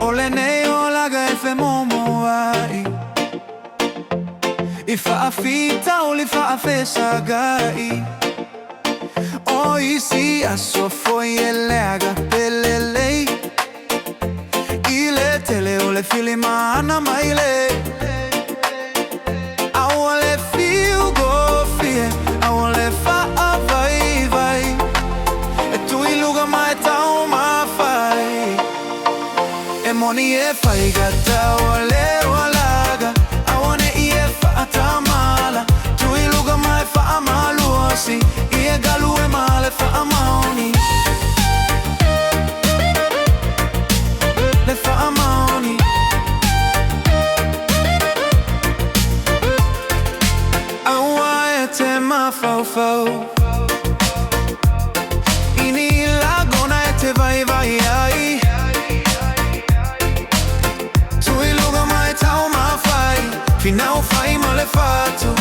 Olene olaga efe momo ai Ifa afita olifa afesa gai Oisi aso foi elega pelelei Ile tele ole fili maana maile Awale feel go fie Awale fa vai vai E tu iluga mai tau ma fai E moni e fai gata ole walaga Awane e fa atamala Tu iluga mai fa amaluosi E galu e male fa amaoni Le fa amaoni Awa e te ma fau fau Ini lagona e te vai vai ai Finau fai male fatu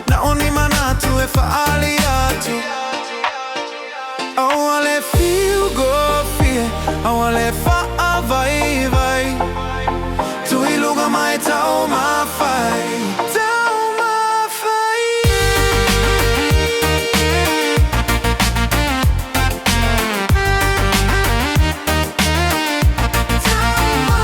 Na oni manatu e fa aliatu Awale feel go fie Awale fa vai vai Tu iluga mai tau ma fai Tau ma fai Tau ma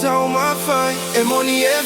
Tau ma fai, e moni e